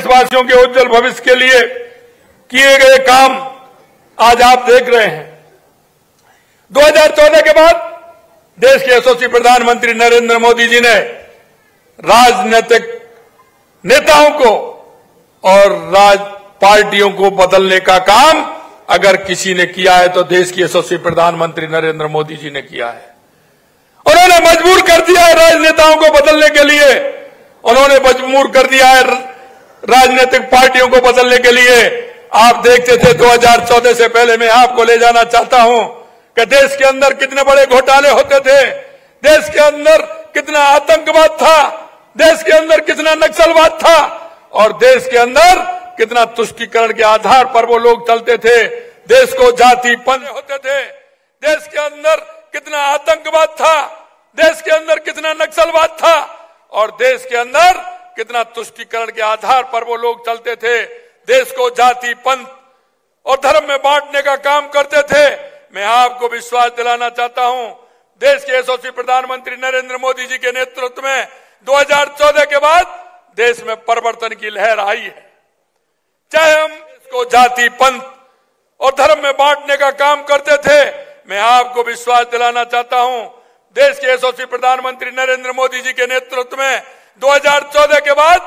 देशवासियों के उज्जवल भविष्य के लिए किए गए काम आज आप देख रहे हैं। 2014 के बाद देश के यशस्वी प्रधानमंत्री नरेंद्र मोदी जी ने राजनीतिक नेताओं को और पार्टियों को बदलने का काम अगर किसी ने किया है तो देश के यशस्वी प्रधानमंत्री नरेंद्र मोदी जी ने किया है। उन्होंने मजबूर कर दिया है राजनेताओं को बदलने के लिए, उन्होंने मजबूर कर दिया है राजनीतिक पार्टियों को बदलने के लिए। आप देखते थे 2014 से पहले, मैं आपको ले जाना चाहता हूं कि देश के अंदर कितने बड़े घोटाले होते थे, देश के अंदर कितना आतंकवाद था, देश के अंदर कितना नक्सलवाद था और देश के अंदर कितना तुष्टीकरण के आधार पर वो लोग चलते थे, देश को जाति पंथ होते थे, देश के अंदर कितना आतंकवाद था, देश के अंदर कितना नक्सलवाद था और देश के अंदर कितना तुष्टीकरण के आधार पर वो लोग चलते थे, देश को जाति पंथ और धर्म में बांटने का काम करते थे। मैं आपको विश्वास दिलाना चाहता हूं, देश के यशस्वी प्रधानमंत्री नरेंद्र मोदी जी के नेतृत्व में 2014 के बाद देश में परिवर्तन की लहर आई है। चाहे हम इसको जाति पंथ और धर्म में बांटने का काम करते थे, मैं आपको विश्वास दिलाना चाहता हूं, देश के यशस्वी प्रधानमंत्री नरेंद्र मोदी जी के नेतृत्व में 2014 के बाद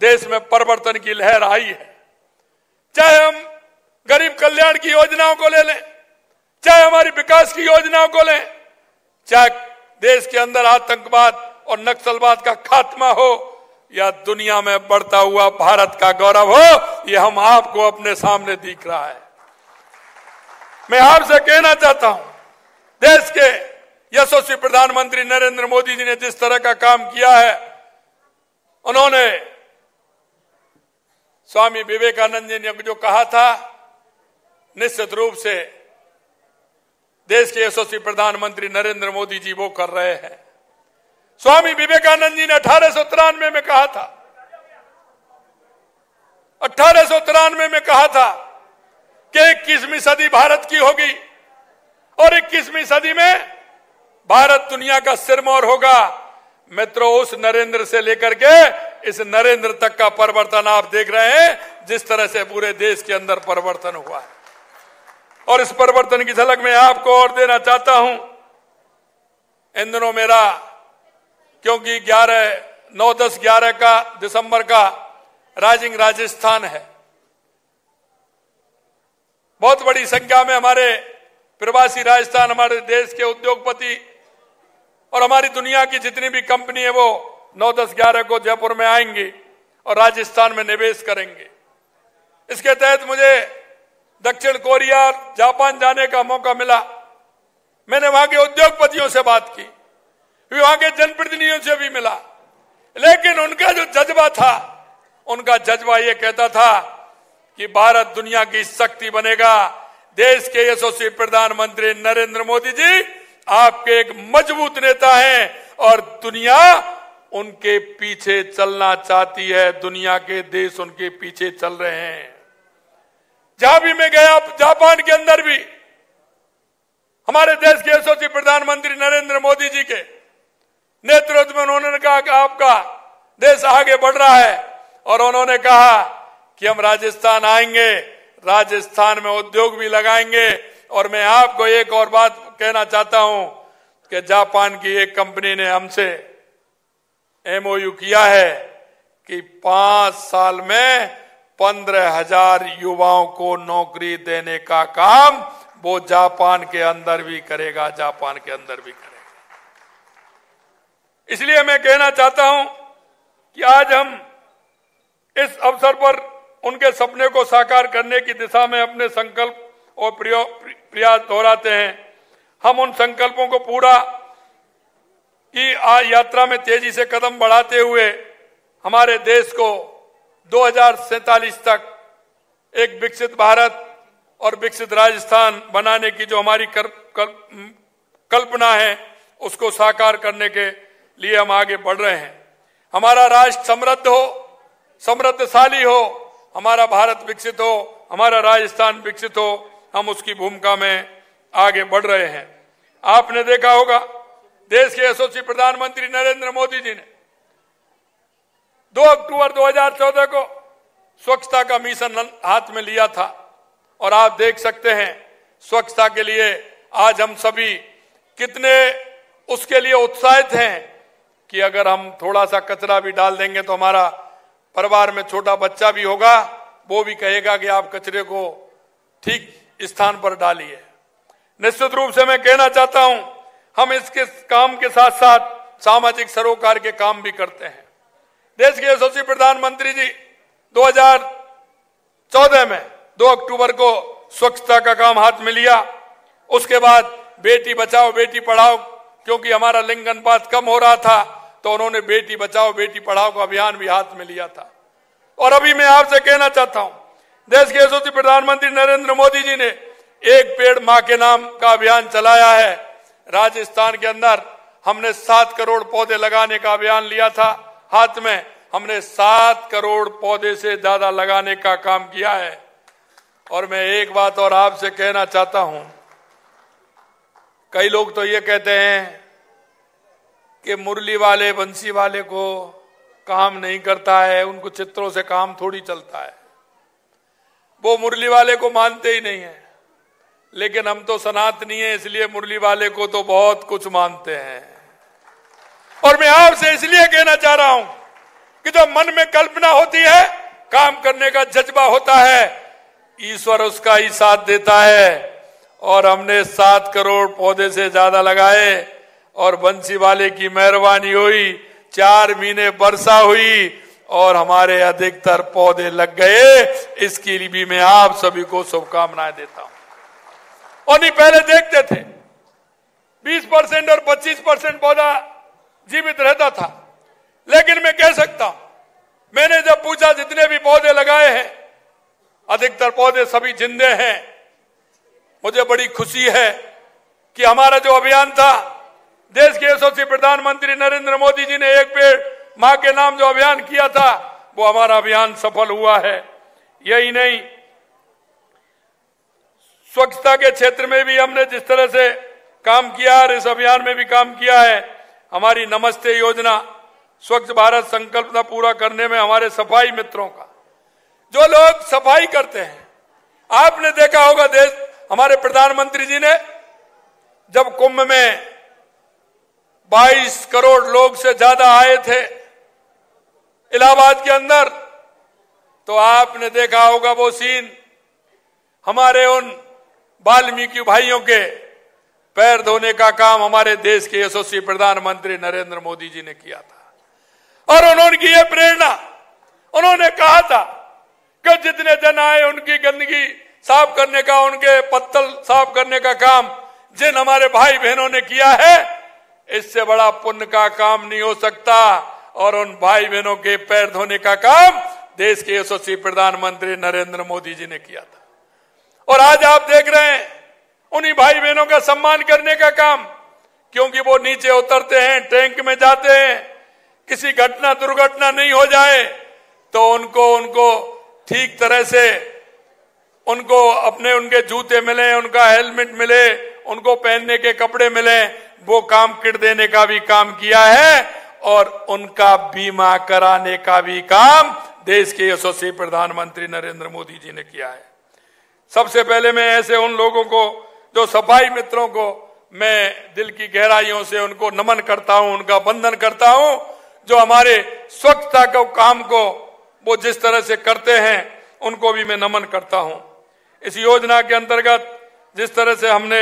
देश में परिवर्तन की लहर आई है। चाहे हम गरीब कल्याण की योजनाओं को ले लें, चाहे हमारी विकास की योजनाओं को लें, चाहे देश के अंदर आतंकवाद और नक्सलवाद का खात्मा हो या दुनिया में बढ़ता हुआ भारत का गौरव हो, ये हम आपको अपने सामने दिख रहा है। मैं आपसे कहना चाहता हूं, देश के यशस्वी प्रधानमंत्री नरेंद्र मोदी जी ने जिस तरह का काम किया है, उन्होंने स्वामी विवेकानंद जी ने जो कहा था, निश्चित रूप से देश के यशस्वी प्रधानमंत्री नरेंद्र मोदी जी वो कर रहे हैं। स्वामी विवेकानंद जी ने 1893 में कहा था, 1893 में कहा था कि 21वीं सदी भारत की होगी और 21वीं सदी में भारत दुनिया का सिरमौर होगा। मित्रों, उस नरेंद्र से लेकर के इस नरेंद्र तक का परिवर्तन आप देख रहे हैं, जिस तरह से पूरे देश के अंदर परिवर्तन हुआ है। और इस परिवर्तन की झलक मैं आपको और देना चाहता हूं। इन दिनों मेरा, क्योंकि 9, 10, 11 का दिसंबर का राइजिंग राजस्थान है, बहुत बड़ी संख्या में हमारे प्रवासी राजस्थान, हमारे देश के उद्योगपति और हमारी दुनिया की जितनी भी कंपनी है वो 9, 10, 11 को जयपुर में आएंगी और राजस्थान में निवेश करेंगे। इसके तहत मुझे दक्षिण कोरिया, जापान जाने का मौका मिला। मैंने वहां के उद्योगपतियों से बात की, वहां के जनप्रतिनिधियों से भी मिला, लेकिन उनका जो जज्बा था, उनका जज्बा ये कहता था कि भारत दुनिया की शक्ति बनेगा। देश के यशस्वी प्रधानमंत्री नरेंद्र मोदी जी आपके एक मजबूत नेता हैं और दुनिया उनके पीछे चलना चाहती है, दुनिया के देश उनके पीछे चल रहे हैं। जहां भी मैं गया, जापान के अंदर भी हमारे देश के यशस्वी प्रधानमंत्री नरेंद्र मोदी जी के नेतृत्व में उन्होंने कहा कि आपका देश आगे बढ़ रहा है और उन्होंने कहा कि हम राजस्थान आएंगे, राजस्थान में उद्योग भी लगाएंगे। और मैं आपको एक और बात कहना चाहता हूं कि जापान की एक कंपनी ने हमसे MOU किया है कि 5 साल में 15,000 युवाओं को नौकरी देने का काम वो जापान के अंदर भी करेगा, जापान के अंदर भी करेगा। इसलिए मैं कहना चाहता हूं कि आज हम इस अवसर पर उनके सपने को साकार करने की दिशा में अपने संकल्प और प्रयास दोहराते हैं। हम उन संकल्पों को पूरा की यात्रा में तेजी से कदम बढ़ाते हुए हमारे देश को 2047 तक एक विकसित भारत और विकसित राजस्थान बनाने की जो हमारी कल्पना है, उसको साकार करने के लिए हम आगे बढ़ रहे हैं। हमारा राष्ट्र समृद्ध हो, समृद्धशाली हो, हमारा भारत विकसित हो, हमारा राजस्थान विकसित हो, हम उसकी भूमिका में आगे बढ़ रहे हैं। आपने देखा होगा, देश के यशस्वी प्रधानमंत्री नरेंद्र मोदी जी ने 2 अक्टूबर 2014 को स्वच्छता का मिशन हाथ में लिया था और आप देख सकते हैं स्वच्छता के लिए आज हम सभी कितने उसके लिए उत्साहित हैं कि अगर हम थोड़ा सा कचरा भी डाल देंगे तो हमारा परिवार में छोटा बच्चा भी होगा, वो भी कहेगा कि आप कचरे को ठीक स्थान पर डालिए। निश्चित रूप से मैं कहना चाहता हूं, हम इसके काम के साथ साथ सामाजिक सरोकार के काम भी करते हैं। देश के यशस्वी प्रधानमंत्री जी 2014 में 2 अक्टूबर को स्वच्छता का काम हाथ में लिया। उसके बाद बेटी बचाओ बेटी पढ़ाओ, क्योंकि हमारा लिंग अनुपात कम हो रहा था, तो उन्होंने बेटी बचाओ बेटी पढ़ाओ का अभियान भी हाथ में लिया था। और अभी मैं आपसे कहना चाहता हूं, देश के यशस्वी प्रधानमंत्री नरेंद्र मोदी जी ने एक पेड़ मां के नाम का अभियान चलाया है। राजस्थान के अंदर हमने 7 करोड़ पौधे लगाने का अभियान लिया था हाथ में। हमने 7 करोड़ पौधे से ज्यादा लगाने का काम किया है। और मैं एक बात और आपसे कहना चाहता हूं, कई लोग तो ये कहते हैं कि मुरली वाले बंसी वाले को काम नहीं करता है, उनको चित्रों से काम थोड़ी चलता है। वो मुरली वाले को मानते ही नहीं है, लेकिन हम तो सनातनी हैं, इसलिए मुरली वाले को तो बहुत कुछ मानते हैं। और मैं आपसे इसलिए कहना चाह रहा हूं कि जब मन में कल्पना होती है, काम करने का जज्बा होता है, ईश्वर उसका ही साथ देता है। और हमने 7 करोड़ पौधे से ज्यादा लगाए और बंसी वाले की मेहरबानी हुई, 4 महीने वर्षा हुई और हमारे अधिकतर पौधे लग गए। इसके लिए भी मैं आप सभी को शुभकामनाएं देता हूं। और नहीं, पहले देखते थे 20% और 25% पौधा जीवित रहता था, लेकिन मैं कह सकता हूं, मैंने जब पूछा जितने भी पौधे लगाए हैं, अधिकतर पौधे सभी जिंदे हैं। मुझे बड़ी खुशी है कि हमारा जो अभियान था, देश के यशस्वी प्रधानमंत्री नरेंद्र मोदी जी ने एक पेड़ मां के नाम जो अभियान किया था, वो हमारा अभियान सफल हुआ है। यही नहीं, स्वच्छता के क्षेत्र में भी हमने जिस तरह से काम किया और इस अभियान में भी काम किया है। हमारी नमस्ते योजना, स्वच्छ भारत संकल्प पूरा करने में हमारे सफाई मित्रों का, जो लोग सफाई करते हैं, आपने देखा होगा देश हमारे प्रधानमंत्री जी ने जब कुंभ में 22 करोड़ लोग से ज्यादा आए थे इलाहाबाद के अंदर, तो आपने देखा होगा वो सीन, हमारे उन वाल्मीकि भाइयों के पैर धोने का काम हमारे देश के यशस्वी प्रधानमंत्री नरेंद्र मोदी जी ने किया था। और उन्होंने की ये प्रेरणा, उन्होंने कहा था कि जितने जन आए उनकी गंदगी साफ करने का, उनके पत्तल साफ करने का काम जिन हमारे भाई बहनों ने किया है, इससे बड़ा पुण्य का काम नहीं हो सकता। और उन भाई बहनों के पैर धोने का काम देश के यशस्वी प्रधानमंत्री नरेंद्र मोदी जी ने किया था। और आज आप देख रहे हैं उन्हीं भाई बहनों का सम्मान करने का काम, क्योंकि वो नीचे उतरते हैं, टैंक में जाते हैं, किसी घटना दुर्घटना नहीं हो जाए तो उनको ठीक तरह से उनको उनके जूते मिले, उनका हेलमेट मिले, उनको पहनने के कपड़े मिले, वो काम किट देने का भी काम किया है। और उनका बीमा कराने का भी काम देश के यशस्वी प्रधानमंत्री नरेंद्र मोदी जी ने किया है। सबसे पहले मैं ऐसे उन लोगों को, जो सफाई मित्रों को, मैं दिल की गहराइयों से उनको नमन करता हूं, उनका वंदन करता हूं, जो हमारे स्वच्छता के काम को वो जिस तरह से करते हैं, उनको भी मैं नमन करता हूं। इस योजना के अंतर्गत जिस तरह से हमने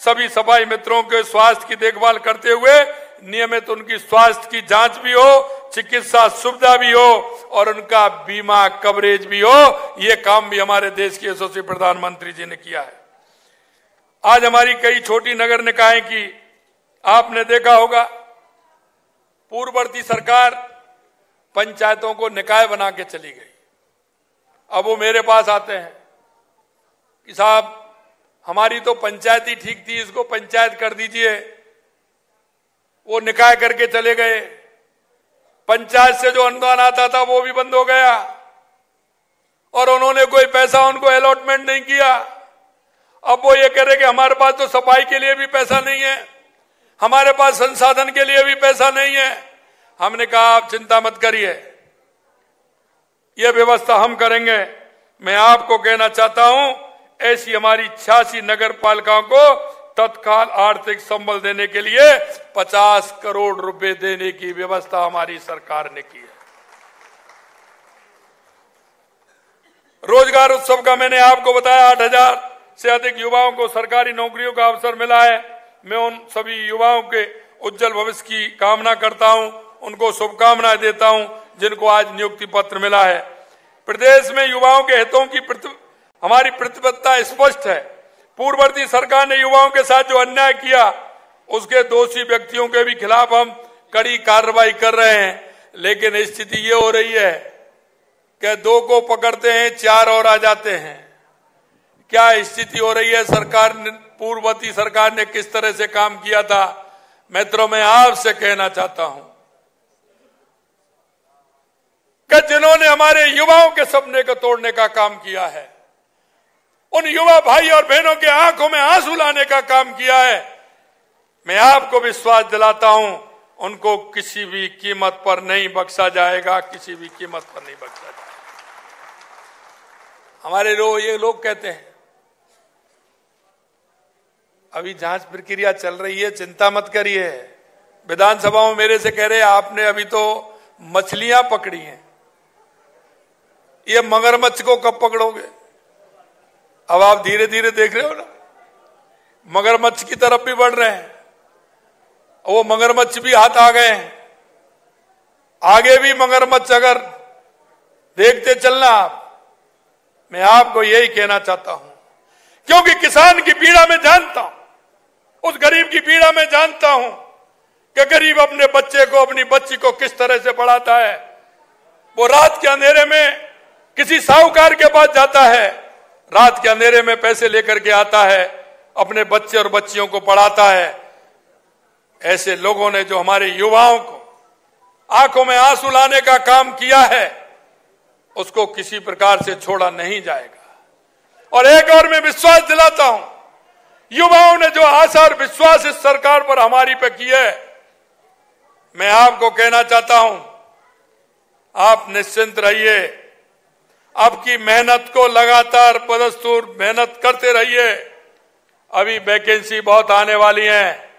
सभी सफाई मित्रों के स्वास्थ्य की देखभाल करते हुए नियमित उनकी स्वास्थ्य की जांच भी हो, चिकित्सा सुविधा भी हो और उनका बीमा कवरेज भी हो, ये काम भी हमारे देश के यशस्वी प्रधानमंत्री जी ने किया है। आज हमारी कई छोटी नगर निकाय की आपने देखा होगा, पूर्ववर्ती सरकार पंचायतों को निकाय बना के चली गई। अब वो मेरे पास आते हैं कि साहब हमारी तो पंचायत ही ठीक थी, इसको पंचायत कर दीजिए। वो निकाय करके चले गए, पंचायत से जो अनुदान आता था वो भी बंद हो गया और उन्होंने कोई पैसा उनको अलॉटमेंट नहीं किया। अब वो ये कह रहे कि हमारे पास तो सफाई के लिए भी पैसा नहीं है, हमारे पास संसाधन के लिए भी पैसा नहीं है। हमने कहा आप चिंता मत करिए, ये व्यवस्था हम करेंगे। मैं आपको कहना चाहता हूं, ऐसी हमारी 86 नगर पालिकाओं को तत्काल आर्थिक संबल देने के लिए 50 करोड़ रुपए देने की व्यवस्था हमारी सरकार ने की है। रोजगार उत्सव का मैंने आपको बताया, 8,000 से अधिक युवाओं को सरकारी नौकरियों का अवसर मिला है। मैं उन सभी युवाओं के उज्जवल भविष्य की कामना करता हूं, उनको शुभकामनाएं देता हूं जिनको आज नियुक्ति पत्र मिला है। प्रदेश में युवाओं के हितों की हमारी प्रतिबद्धता स्पष्ट है। पूर्ववर्ती सरकार ने युवाओं के साथ जो अन्याय किया, उसके दोषी व्यक्तियों के भी खिलाफ हम कड़ी कार्रवाई कर रहे हैं। लेकिन स्थिति ये हो रही है कि 2 को पकड़ते हैं, 4 और आ जाते हैं। क्या स्थिति हो रही है? सरकार ने, पूर्ववर्ती सरकार ने किस तरह से काम किया था? मित्रों, मैं आपसे कहना चाहता हूं कि जिन्होंने हमारे युवाओं के सपने को तोड़ने का काम किया है, उन युवा भाई और बहनों के आंखों में आंसू लाने का काम किया है, मैं आपको विश्वास दिलाता हूं, उनको किसी भी कीमत पर नहीं बख्शा जाएगा, किसी भी कीमत पर नहीं बख्शा जाएगा। हमारे ये लोग कहते हैं अभी जांच प्रक्रिया चल रही है, चिंता मत करिए। विधानसभा में मेरे से कह रहे आपने अभी तो मछलियां पकड़ी हैं, ये मगरमच्छ को कब पकड़ोगे? अब आप धीरे धीरे देख रहे हो ना, मगरमच्छ की तरफ भी बढ़ रहे हैं। वो मगरमच्छ भी हाथ आ गए हैं, आगे भी मगरमच्छ अगर देखते चलना आप। मैं आपको यही कहना चाहता हूं, क्योंकि किसान की पीड़ा में जानता हूं, उस गरीब की पीड़ा में जानता हूं कि गरीब अपने बच्चे को, अपनी बच्ची को किस तरह से पढ़ाता है। वो रात के अंधेरे में किसी साहूकार के पास जाता है, रात के अंधेरे में पैसे लेकर के आता है, अपने बच्चे और बच्चियों को पढ़ाता है। ऐसे लोगों ने जो हमारे युवाओं को आंखों में आंसू लाने का काम किया है, उसको किसी प्रकार से छोड़ा नहीं जाएगा। और एक और मैं विश्वास दिलाता हूं, युवाओं ने जो आशा और विश्वास इस सरकार पर हमारी पे की है, मैं आपको कहना चाहता हूं, आप निश्चिंत रहिए। आपकी मेहनत को लगातार बदस्तूर मेहनत करते रहिए। अभी वैकेंसी बहुत आने वाली है,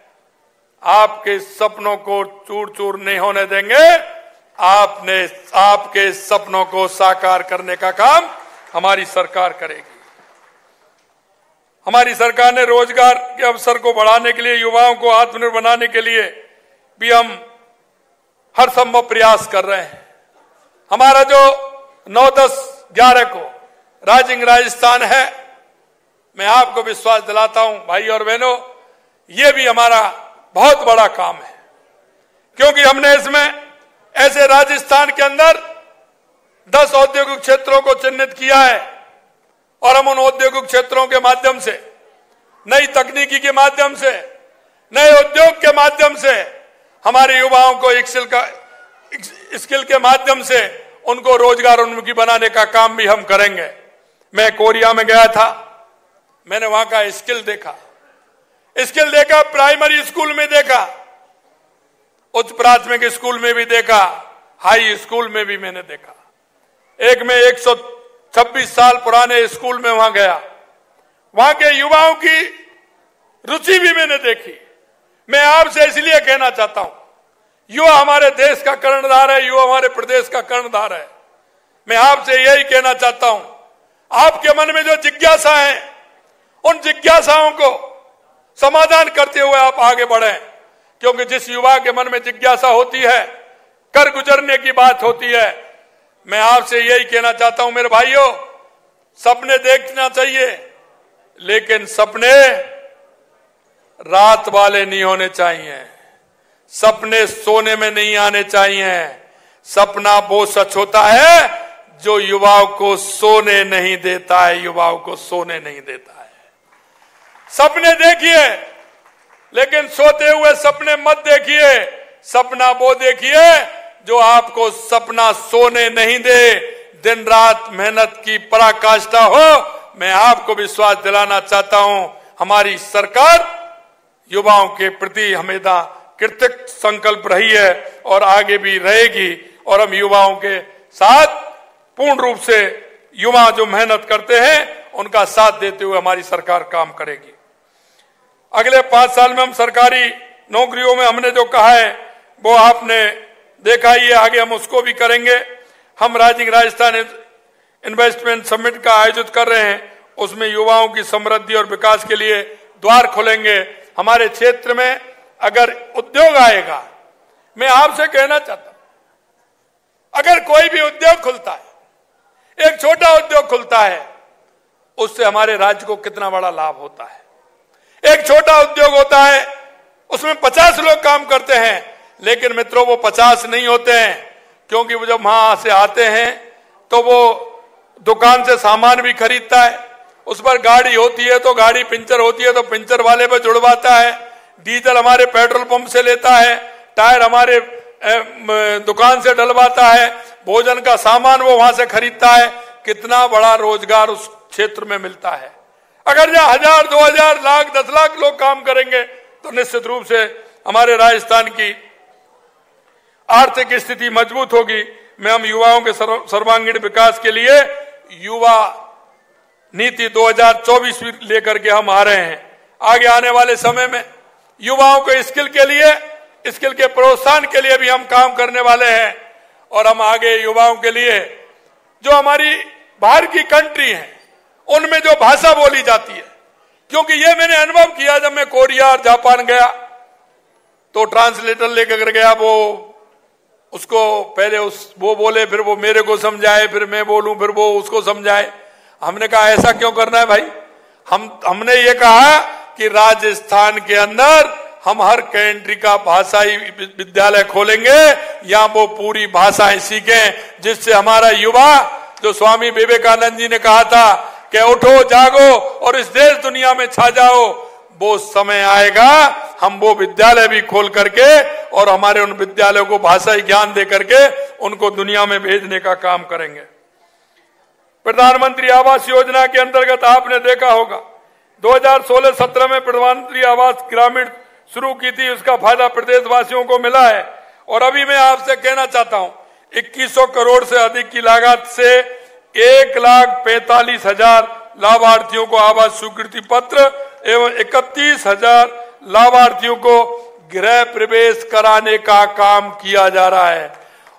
आपके सपनों को चूर चूर नहीं होने देंगे। आपके सपनों को साकार करने का काम हमारी सरकार करेगी। हमारी सरकार ने रोजगार के अवसर को बढ़ाने के लिए, युवाओं को आत्मनिर्भर बनाने के लिए भी हम हर संभव प्रयास कर रहे हैं। हमारा जो 9, 10, 11 को राइजिंग राजस्थान है, मैं आपको विश्वास दिलाता हूं भाई और बहनों, ये भी हमारा बहुत बड़ा काम है, क्योंकि हमने इसमें ऐसे राजस्थान के अंदर 10 औद्योगिक क्षेत्रों को चिन्हित किया है और हम उन औद्योगिक क्षेत्रों के माध्यम से, नई तकनीकी के माध्यम से, नए उद्योग के माध्यम से हमारे युवाओं को स्किल के माध्यम से उनको रोजगार उन्मुखी बनाने का काम भी हम करेंगे। मैं कोरिया में गया था, मैंने वहां का स्किल देखा, प्राइमरी स्कूल में देखा, उच्च प्राथमिक स्कूल में भी देखा, हाई स्कूल में भी मैंने देखा। एक में 126 साल पुराने स्कूल में वहां गया, वहां के युवाओं की रुचि भी मैंने देखी। मैं आपसे इसलिए कहना चाहता हूं, युवा हमारे देश का कर्णधार है, युवा हमारे प्रदेश का कर्णधार है। मैं आपसे यही कहना चाहता हूं, आपके मन में जो जिज्ञासा है, उन जिज्ञासाओं को समाधान करते हुए आप आगे बढ़ें, क्योंकि जिस युवा के मन में जिज्ञासा होती है, कर गुजरने की बात होती है। मैं आपसे यही कहना चाहता हूं मेरे भाइयों, सपने देखना चाहिए, लेकिन सपने रात वाले नहीं होने चाहिए, सपने सोने में नहीं आने चाहिए। सपना वो सच होता है जो युवाओं को सोने नहीं देता है, युवाओं को सोने नहीं देता है। सपने देखिए, लेकिन सोते हुए सपने मत देखिए। सपना वो देखिए जो आपको सपना सोने नहीं दे, दिन रात मेहनत की पराकाष्ठा हो। मैं आपको विश्वास दिलाना चाहता हूं, हमारी सरकार युवाओं के प्रति हमेशा कृतज्ञ संकल्प रही है और आगे भी रहेगी, और हम युवाओं के साथ पूर्ण रूप से युवा जो मेहनत करते हैं उनका साथ देते हुए हमारी सरकार काम करेगी। अगले 5 साल में हम सरकारी नौकरियों में हमने जो कहा है वो आपने देखा ही है, आगे हम उसको भी करेंगे। हम राइजिंग राजस्थान इन्वेस्टमेंट समिट का आयोजित कर रहे हैं, उसमें युवाओं की समृद्धि और विकास के लिए द्वार खोलेंगे। हमारे क्षेत्र में अगर उद्योग आएगा, मैं आपसे कहना चाहता हूं, अगर कोई भी उद्योग खुलता है, एक छोटा उद्योग खुलता है, उससे हमारे राज्य को कितना बड़ा लाभ होता है। एक छोटा उद्योग होता है, उसमें 50 लोग काम करते हैं, लेकिन मित्रों वो 50 नहीं होते हैं, क्योंकि वो जब वहां से आते हैं तो वो दुकान से सामान भी खरीदता है, उस पर गाड़ी होती है तो गाड़ी पंचर होती है तो पंचर वाले पे जुड़वाता है, डीजल हमारे पेट्रोल पंप से लेता है, टायर हमारे दुकान से डलवाता है, भोजन का सामान वो वहां से खरीदता है। कितना बड़ा रोजगार उस क्षेत्र में मिलता है। अगर जहां 1000, 2000, लाख, 10 लाख लोग काम करेंगे तो निश्चित रूप से हमारे राजस्थान की आर्थिक स्थिति मजबूत होगी। मैं हम युवाओं के सर्वांगीण विकास के लिए युवा नीति 2024 लेकर के हम आ रहे हैं। आगे आने वाले समय में युवाओं को स्किल के लिए, स्किल के प्रोत्साहन के लिए भी हम काम करने वाले हैं। और हम आगे युवाओं के लिए जो हमारी बाहर की कंट्री है उनमें जो भाषा बोली जाती है, क्योंकि ये मैंने अनुभव किया जब मैं कोरिया और जापान गया तो ट्रांसलेटर लेकर गया, वो उसको पहले वो बोले, फिर वो मेरे को समझाए, फिर मैं बोलूं, फिर वो उसको समझाए। हमने कहा ऐसा क्यों करना है भाई। हमने ये कहा कि राजस्थान के अंदर हम हर कंट्री का भाषाई विद्यालय खोलेंगे, या वो पूरी भाषाएं सीखें, जिससे हमारा युवा, जो स्वामी विवेकानंद जी ने कहा था कि उठो जागो और इस देश दुनिया में छा जाओ, वो समय आएगा हम वो विद्यालय भी खोल करके और हमारे उन विद्यालयों को भाषाई ज्ञान दे करके उनको दुनिया में भेजने का काम करेंगे। प्रधानमंत्री आवास योजना के अंतर्गत आपने देखा होगा 2016-17 में प्रधानमंत्री आवास ग्रामीण शुरू की थी, उसका फायदा प्रदेशवासियों को मिला है। और अभी मैं आपसे कहना चाहता हूं 2100 करोड़ से अधिक की लागत से 1,45,000 लाभार्थियों को आवास स्वीकृति पत्र एवं 31,000 लाभार्थियों को गृह प्रवेश कराने का काम किया जा रहा है।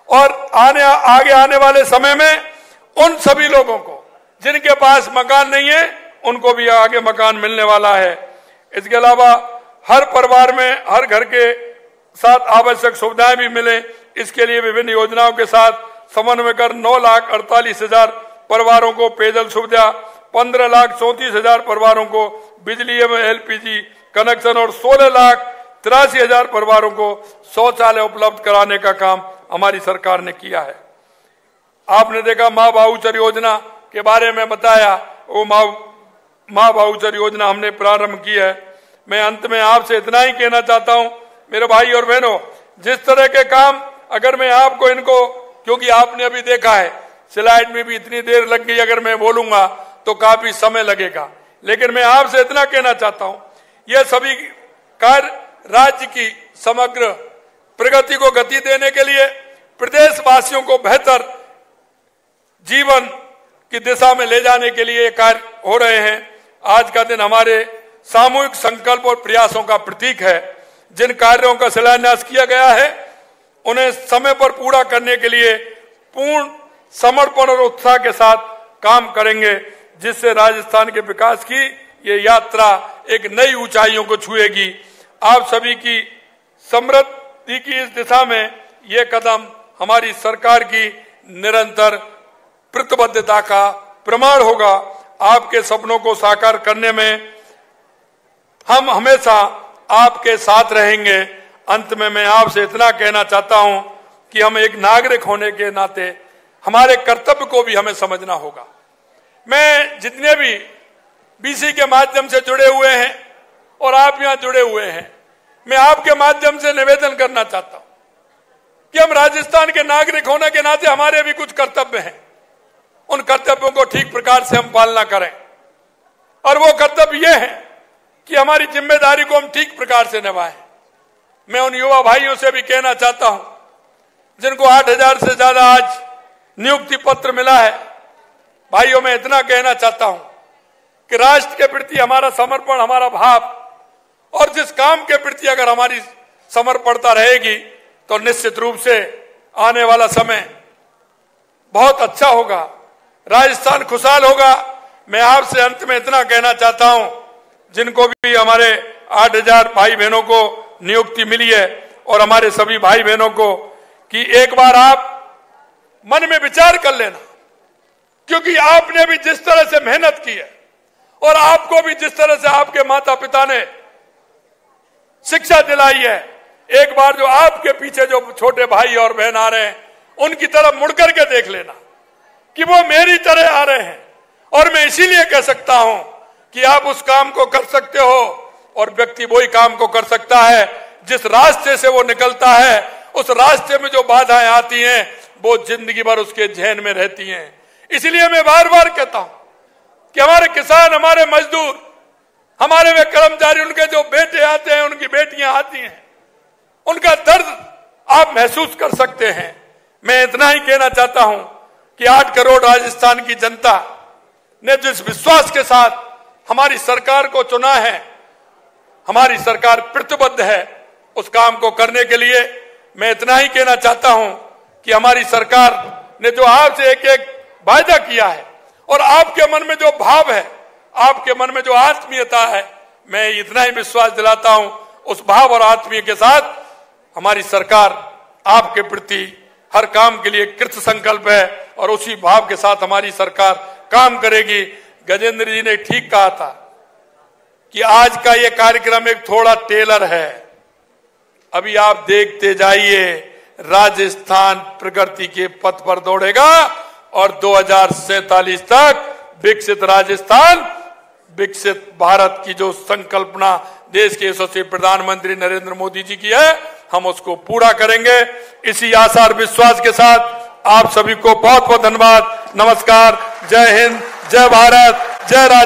और आगे आने वाले समय में उन सभी लोगों को जिनके पास मकान नहीं है उनको भी आगे मकान मिलने वाला है। इसके अलावा हर परिवार में हर घर के साथ आवश्यक सुविधाएं भी मिले, इसके लिए विभिन्न योजनाओं के साथ समन्वय कर 9,48,000 परिवारों को पेयजल सुविधा, 15,34,000 परिवारों को बिजली एवं LPG कनेक्शन और 16,83,000 परिवारों को शौचालय उपलब्ध कराने का काम हमारी सरकार ने किया है। आपने देखा माँ वाउचर योजना के बारे में बताया, वो माँ वाउचर योजना हमने प्रारंभ की है। मैं अंत में आपसे इतना ही कहना चाहता हूं मेरे भाई और बहनों, जिस तरह के काम अगर मैं आपको इनको, क्योंकि आपने अभी देखा है स्लाइड में भी इतनी देर लग गई, अगर मैं बोलूंगा तो काफी समय लगेगा, लेकिन मैं आपसे इतना कहना चाहता हूं ये सभी कार्य राज्य की समग्र प्रगति को गति देने के लिए, प्रदेशवासियों को बेहतर जीवन की दिशा में ले जाने के लिए कार्य हो रहे हैं। आज का दिन हमारे सामूहिक संकल्प और प्रयासों का प्रतीक है। जिन कार्यों का शिलान्यास किया गया है उन्हें समय पर पूरा करने के लिए पूर्ण समर्पण और उत्साह के साथ काम करेंगे, जिससे राजस्थान के विकास की ये यात्रा एक नई ऊंचाइयों को छुएगी। आप सभी की समृद्धि की इस दिशा में ये कदम हमारी सरकार की निरंतर प्रतिबद्धता का प्रमाण होगा। आपके सपनों को साकार करने में हम हमेशा आपके साथ रहेंगे। अंत में मैं आपसे इतना कहना चाहता हूं कि हम एक नागरिक होने के नाते हमारे कर्तव्य को भी हमें समझना होगा। मैं जितने भी BC के माध्यम से जुड़े हुए हैं और आप यहां जुड़े हुए हैं, मैं आपके माध्यम से निवेदन करना चाहता हूं कि हम राजस्थान के नागरिक होने के नाते हमारे भी कुछ कर्तव्य हैं, उन कर्तव्यों को ठीक प्रकार से हम पालना करें। और वो कर्तव्य ये है कि हमारी जिम्मेदारी को हम ठीक प्रकार से निभाएं। मैं उन युवा भाइयों से भी कहना चाहता हूं जिनको 8,000 से ज्यादा आज नियुक्ति पत्र मिला है। भाइयों, मैं इतना कहना चाहता हूं कि राष्ट्र के प्रति हमारा समर्पण, हमारा भाव और जिस काम के प्रति अगर हमारी समर्पणता रहेगी तो निश्चित रूप से आने वाला समय बहुत अच्छा होगा, राजस्थान खुशहाल होगा। मैं आपसे अंत में इतना कहना चाहता हूं, जिनको भी हमारे 8,000 भाई बहनों को नियुक्ति मिली है और हमारे सभी भाई बहनों को, कि एक बार आप मन में विचार कर लेना, क्योंकि आपने भी जिस तरह से मेहनत की है और आपको भी जिस तरह से आपके माता पिता ने शिक्षा दिलाई है, एक बार जो आपके पीछे जो छोटे भाई और बहन आ रहे हैं उनकी तरफ मुड़ करके देख लेना कि वो मेरी तरह आ रहे हैं। और मैं इसीलिए कह सकता हूं कि आप उस काम को कर सकते हो और व्यक्ति वही काम को कर सकता है जिस रास्ते से वो निकलता है। उस रास्ते में जो बाधाएं आती हैं वो जिंदगी भर उसके जहन में रहती हैं। इसलिए मैं बार बार कहता हूं कि हमारे किसान, हमारे मजदूर, हमारे वे कर्मचारी, उनके जो बेटे आते हैं, उनकी बेटियां आती हैं, उनका दर्द आप महसूस कर सकते हैं। मैं इतना ही कहना चाहता हूं कि 8 करोड़ राजस्थान की जनता ने जिस विश्वास के साथ हमारी सरकार को चुना है, हमारी सरकार प्रतिबद्ध है उस काम को करने के लिए। मैं इतना ही कहना चाहता हूं कि हमारी सरकार ने जो आपसे एक एक वायदा किया है और आपके मन में जो भाव है, आपके मन में जो आत्मीयता है, मैं इतना ही विश्वास दिलाता हूं, उस भाव और आत्मीय के साथ हमारी सरकार आपके प्रति हर काम के लिए कृत संकल्प है और उसी भाव के साथ हमारी सरकार काम करेगी। गजेंद्र जी ने ठीक कहा था कि आज का ये कार्यक्रम एक थोड़ा टेलर है। अभी आप देखते जाइए, राजस्थान प्रगति के पथ पर दौड़ेगा और 2047 तक विकसित राजस्थान, विकसित भारत की जो संकल्पना देश के यशस्वी प्रधानमंत्री नरेंद्र मोदी जी की है, हम उसको पूरा करेंगे। इसी आशा और विश्वास के साथ आप सभी को बहुत बहुत धन्यवाद। नमस्कार, जय हिंद, जय भारत, जय राज।